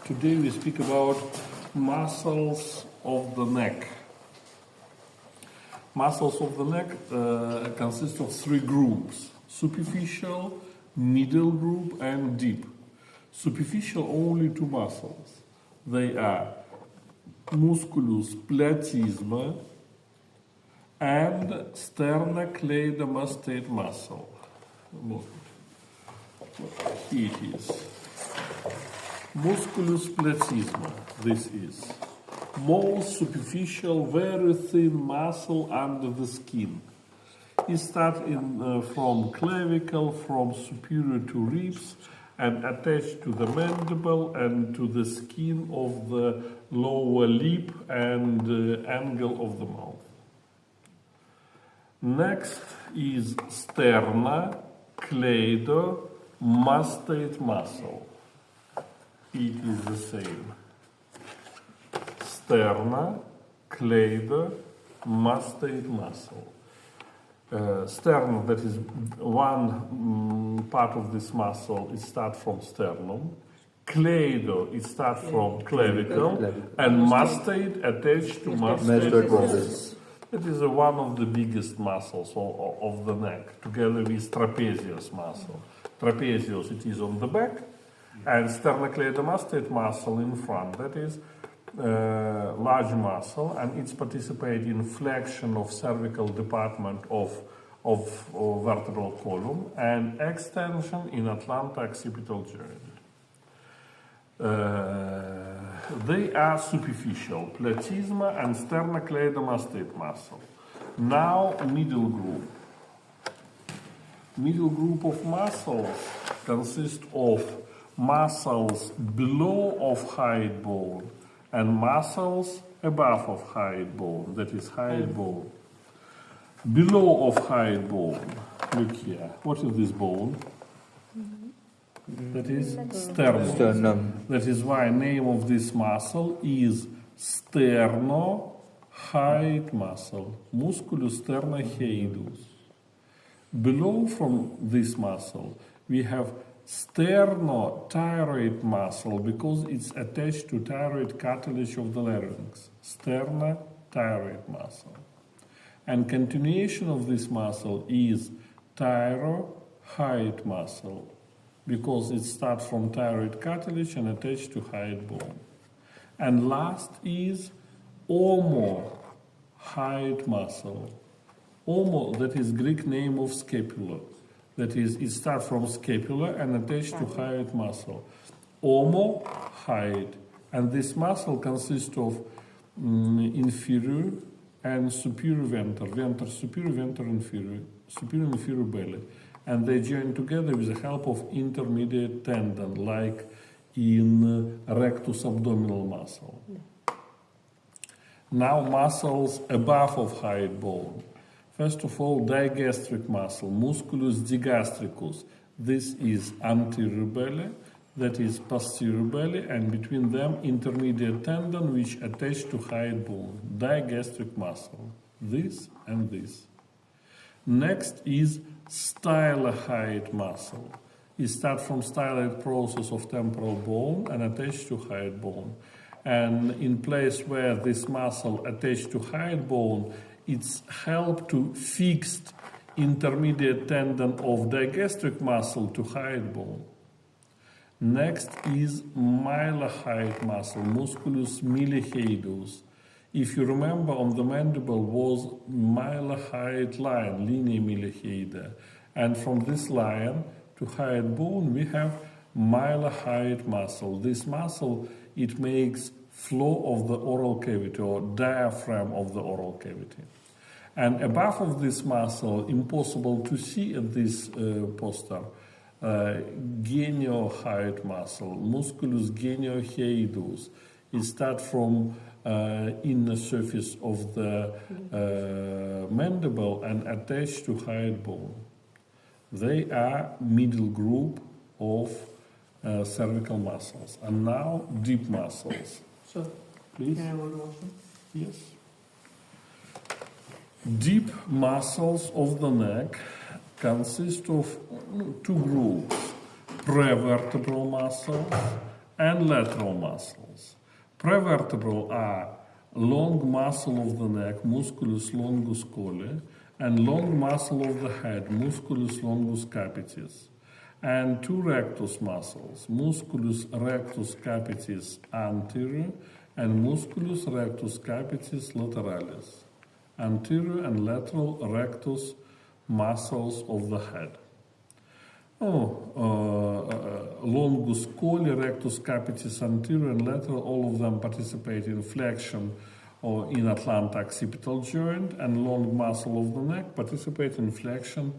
Today we speak about muscles of the neck. Muscles of the neck consist of three groups: superficial, middle group, and deep. Superficial, only two muscles. They are musculus platysma and sternocleidomastoid muscle. Here it is. Musculus platysma, this is most superficial, very thin muscle under the skin. It starts from clavicle, from superior to ribs, and attached to the mandible and to the skin of the lower lip and angle of the mouth. Next is sternocleidomastoid muscle. It is the same. Sternocleidomastoid muscle. Sternum, that is one part of this muscle, it starts from sternum. Cleido, it starts from clavicle. And mastoid attached to mastoid process. That is one of the biggest muscles of the neck, together with trapezius muscle. Trapezius, it is on the back, and sternocleidomastoid muscle in front. That is large muscle, and it's participate in flexion of cervical department of vertebral column and extension in atlanto-occipital joint. They are superficial, platysma and sternocleidomastoid muscle. Now middle group. Middle group of muscles consist of muscles below of hyoid bone and muscles above of hyoid bone, that is hyoid bone. Below of hyoid bone, look here, what is this bone? That is sternum. That is why name of this muscle is sternohyoid muscle, musculus sternohyoidus. Below from this muscle, we have sternothyroid muscle because it's attached to thyroid cartilage of the larynx. Sternothyroid muscle. And continuation of this muscle is thyrohyoid muscle because it starts from thyroid cartilage and attached to hyoid bone. And last is omohyoid muscle. Omo, that is Greek name of scapula. That is, it starts from scapula and attached to hyoid muscle. Omohyoid. And this muscle consists of inferior and superior venter. Venter superior, venter inferior. Superior and inferior belly. And they join together with the help of intermediate tendon, like in rectus abdominal muscle. Now muscles above of hyoid bone. First of all, digastric muscle, musculus digastricus. This is anterior belly, that is posterior belly, and between them intermediate tendon which attached to hyoid bone. Digastric muscle, this and this. Next is stylohyoid muscle. It starts from styloid process of temporal bone and attached to hyoid bone. And in place where this muscle attached to hyoid bone, it's helped to fixed intermediate tendon of digastric muscle to hyoid bone. Next is mylohyoid muscle, musculus milihyoidus. If you remember, on the mandible was mylohyoid line, linea milihyoida. And from this line to hyoid bone, we have mylohyoid muscle. This muscle, it makes flow of the oral cavity or diaphragm of the oral cavity. And above of this muscle, impossible to see at this poster, geniohyoid muscle, musculus geniohyoidus. It starts from inner surface of the mandible and attached to hyoid bone. They are middle group of cervical muscles. And now deep muscles. So, please. can I have one question? Yes. Deep muscles of the neck consist of two groups: prevertebral muscles and lateral muscles. Prevertebral are long muscle of the neck, musculus longus colli, and long muscle of the head, musculus longus capitis, and two rectus muscles, musculus rectus capitis anterior and musculus rectus capitis lateralis, anterior and lateral rectus muscles of the head. Longus colli, rectus capitis anterior and lateral, all of them participate in flexion or in Atlanta occipital joint, and long muscle of the neck participate in flexion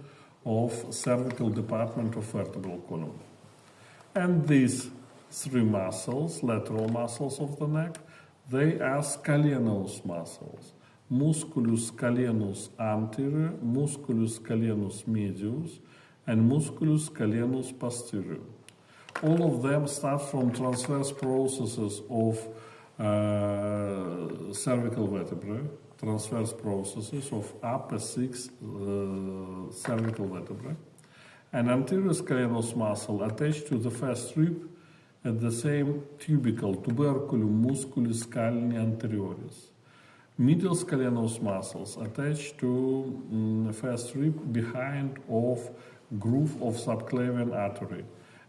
of cervical department of vertebral column. And these three muscles, lateral muscles of the neck, they are scalenus muscles. Musculus scalenus anterior, musculus scalenus medius, and musculus scalenus posterior. All of them start from transverse processes of cervical vertebrae, transverse processes of upper six cervical vertebrae, and anterior scalenus muscle attached to the first rib at the same tubercle, tuberculum musculus scaleni anterioris. Medial scalenus muscles attached to first rib behind of groove of subclavian artery,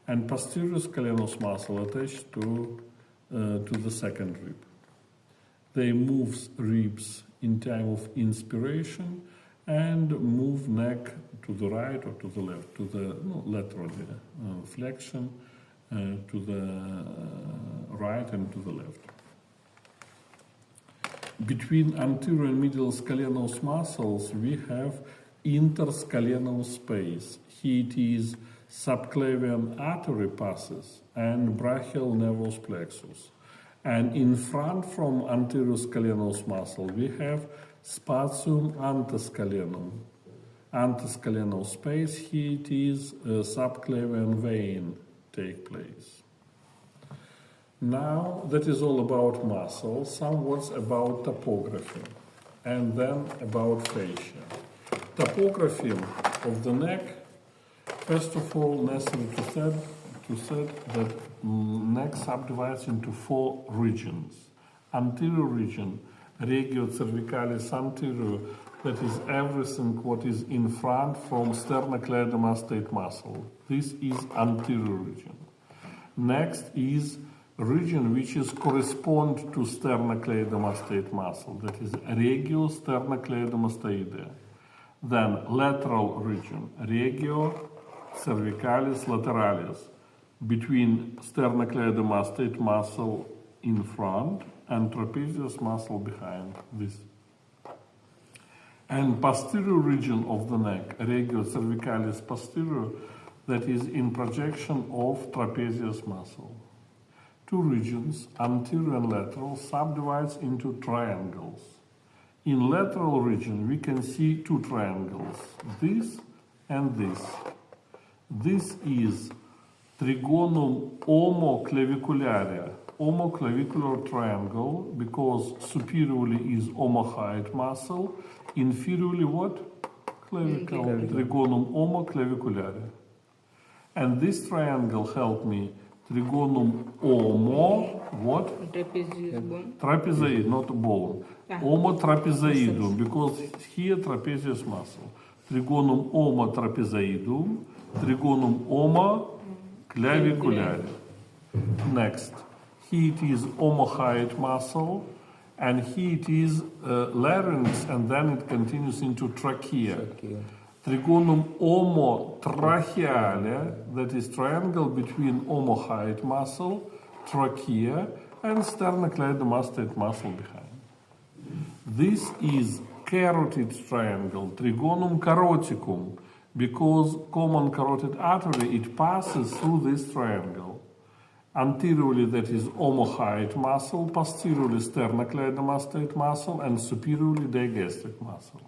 and posterior scalenus muscle attached to the second rib. They move ribs in time of inspiration and move neck to the right or to the left, to the laterally flexion to the right and to the left. Between anterior and medial scalenus muscles, we have interscalenus space. Here it is subclavian artery passes and brachial nervus plexus. And in front from anterior scalenus muscle, we have spatium antascalenum. Antascalenus space, here it is subclavian vein take place. Now, that is all about muscle, some words about topography, and then about fascia. Topography of the neck, first of all, necessary to say that neck subdivides into four regions. Anterior region, regio cervicalis anterior, that is everything what is in front from sternocleidomastoid muscle. This is anterior region. Next is region which is correspond to sternocleidomastoid muscle, that is regio sternocleidomastoidea. Then lateral region, regio cervicalis lateralis, between sternocleidomastoid muscle in front and trapezius muscle behind this. And posterior region of the neck, regio cervicalis posterior, that is in projection of trapezius muscle. Two regions, anterior and lateral, subdivides into triangles. In lateral region, we can see two triangles, this and this. This is trigonum omoclavicular, omoclavicular triangle, because superiorly is omohyoid muscle, inferiorly what? Clavicle, trigonum omoclavicular. And this triangle helped me, trigonum omo, what? Trapezius bone. Trapezoid, not bone. Omotrapezoidum, because here trapezius muscle. Trigonum omotrapezoidum, trigonum omoclavicular. Next, here it is omohyoid muscle, and here it is larynx, and then it continues into trachea. Trigonum omotracheale, that is triangle between omohyoid muscle, trachea, and sternocleidomastoid muscle behind. This is carotid triangle, trigonum caroticum, because common carotid artery, it passes through this triangle. Anteriorly, that is omohyoid muscle, posteriorly sternocleidomastoid muscle, and superiorly digastric muscle.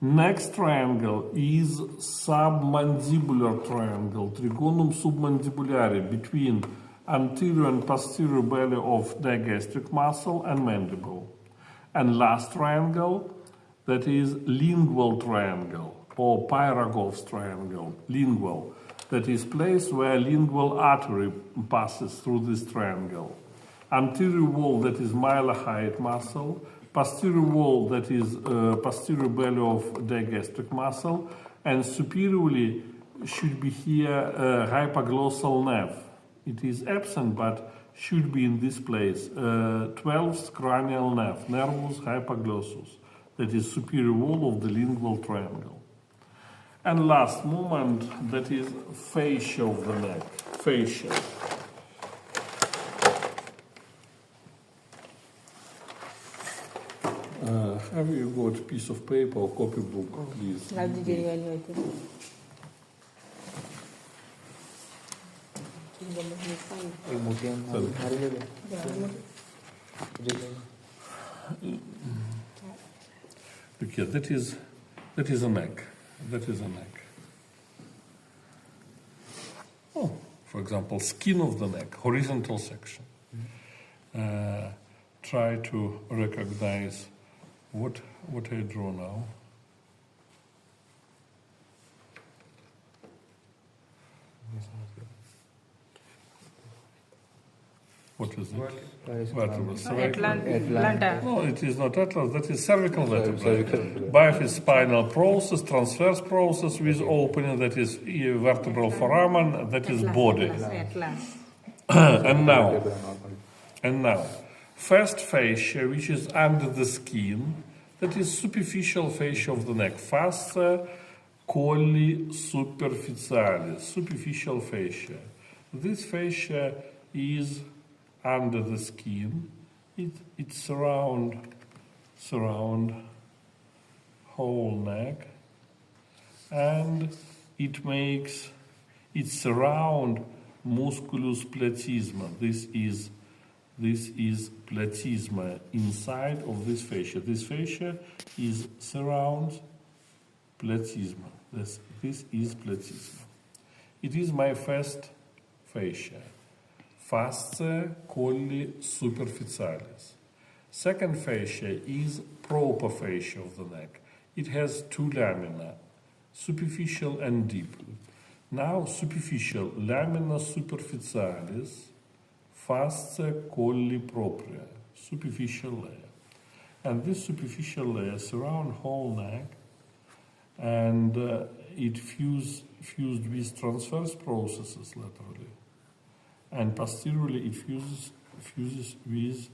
Next triangle is submandibular triangle, trigonum submandibulare, between anterior and posterior belly of digastric muscle and mandible. And last triangle, that is lingual triangle, or Pyragov's triangle, lingual. that is place where lingual artery passes through this triangle. Anterior wall, that is mylohyoid muscle. Posterior wall, that is posterior belly of digastric muscle. And superiorly should be here hypoglossal nerve. It is absent, but should be in this place. 12th cranial nerve, nervus hypoglossus, that is superior wall of the lingual triangle. And last movement, that is fascia of the neck, fascia. Have you got a piece of paper or copybook, please? Okay, that is a neck. That is a neck. Oh, for example, skin of the neck, horizontal section. Try to recognize what I draw now. What is it? Plantar. No, it is not atlas, that is cervical vertebrae. Biaphys spinal process, transverse process with opening, that is vertebral foramen, that is body. And now, first fascia, which is under the skin, that is superficial fascia of the neck. Fascia colli superficialis, superficial fascia. This fascia is under the skin. It surround whole neck, and it surround musculus platysma. This is platysma inside of this fascia. This fascia surrounds platysma. This is platysma. It is my first fascia. Fascia colli superficialis. Second fascia is proper fascia of the neck. It has two lamina, superficial and deep. Now superficial, lamina superficialis, fascia colli propria, superficial layer. And this superficial layer surround whole neck, and it fused with transverse processes laterally. And posteriorly it fuses with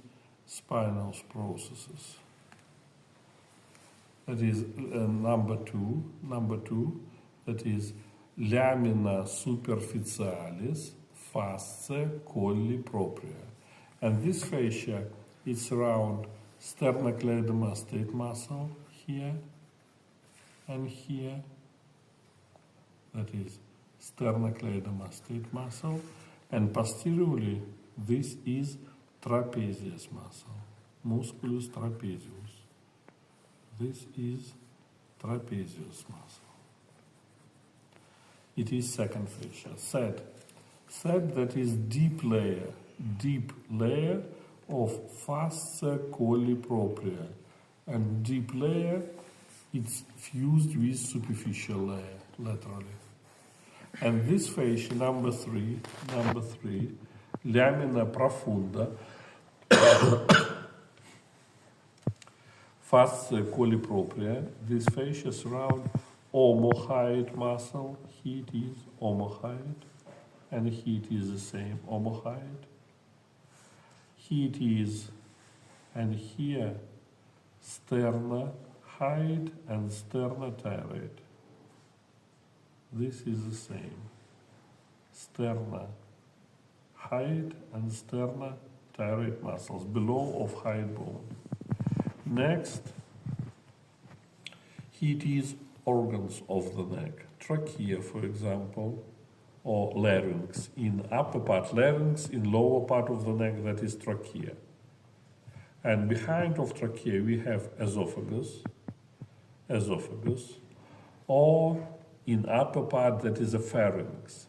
spinal processes. That is number two, that is lamina superficialis, fascia colli propria. And this fascia is around sternocleidomastoid muscle here and here. That is sternocleidomastoid muscle. And posteriorly, this is trapezius muscle, musculus trapezius. This is trapezius muscle. It is second fascia. Third, that is deep layer of fascia colli propria. And deep layer, it's fused with superficial layer laterally. And this fascia, number three, lamina profunda, fascia colli propria. This fascia surround omohyoid muscle. Here it is omohyoid, and here it is the same omohyoid. Here it is, and here sternohyoid and sternothyroid. This is the same. Sternocleidomastoid and sternothyroid muscles below of hyoid bone. Next, it is organs of the neck. Trachea, for example, or larynx. In upper part, larynx. In lower part of the neck, that is trachea. And behind of trachea, we have esophagus, or in upper part, that is a pharynx,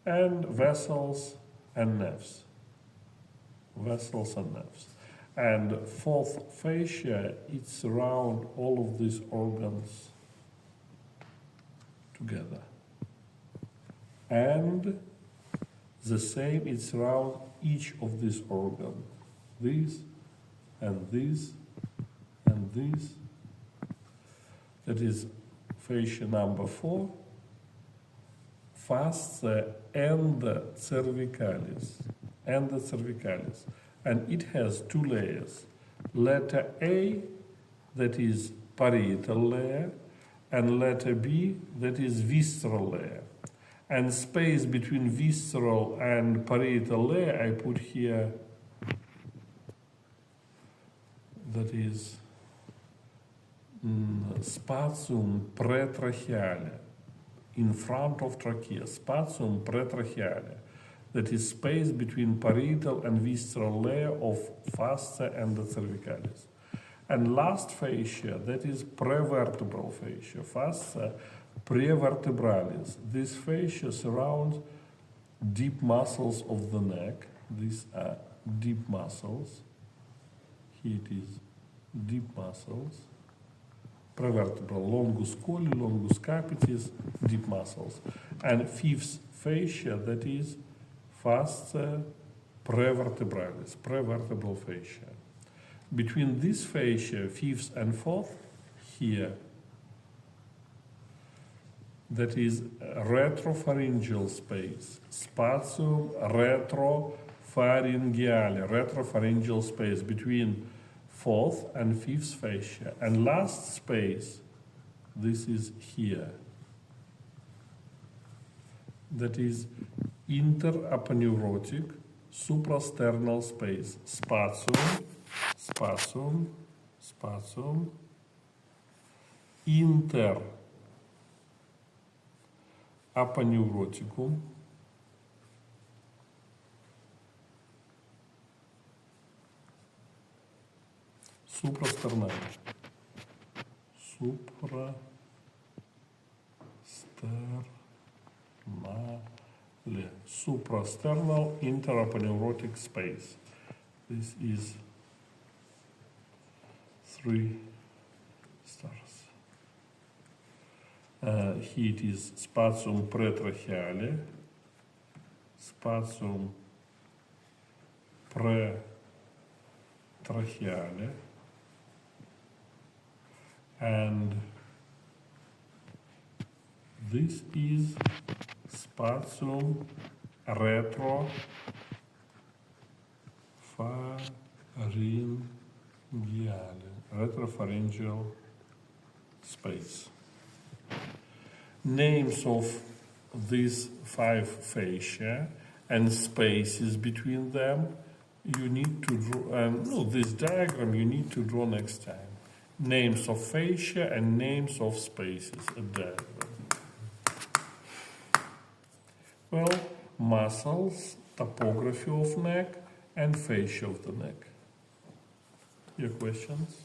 and vessels and nerves, And fourth fascia, it's around all of these organs together. And the same, it's around each of these organs. This, and this, and this. That is fascia number 4. Fascia endocervicalis. Endocervicalis. And it has 2 layers. Letter A, that is parietal layer, and letter B, that is visceral layer. And space between visceral and parietal layer I put here, that is spatium pretracheale, in front of trachea, spatium pretracheale, that is space between parietal and visceral layer of fascia endocervicalis. And last fascia, that is prevertebral fascia, fascia prevertebralis. This fascia surrounds deep muscles of the neck. These are deep muscles. Here it is, deep muscles. Prevertebral, longus colli, longus capitis, deep muscles. And 5th fascia, that is fascia prevertebralis, prevertebral fascia. Between this fascia, 5th and 4th, here, that is retropharyngeal space, spatium retropharyngeale, retropharyngeal space between 4th and 5th fascia. And last space, this is here, that is interaponeurotic suprasternal space, spatium, spatium, spatium, interaponeuroticum, suprasternale, suprasternal interaponeurotic space. This is 3 stars. Here it is spatium pretracheale, spatium pretracheale, and this is spatium retropharyngeal space. Names of these 5 fascia and spaces between them you need to draw, this diagram you need to draw next time. Names of fascia and names of spaces, a diagram. Well, muscles, topography of neck, and fascia of the neck. Your questions?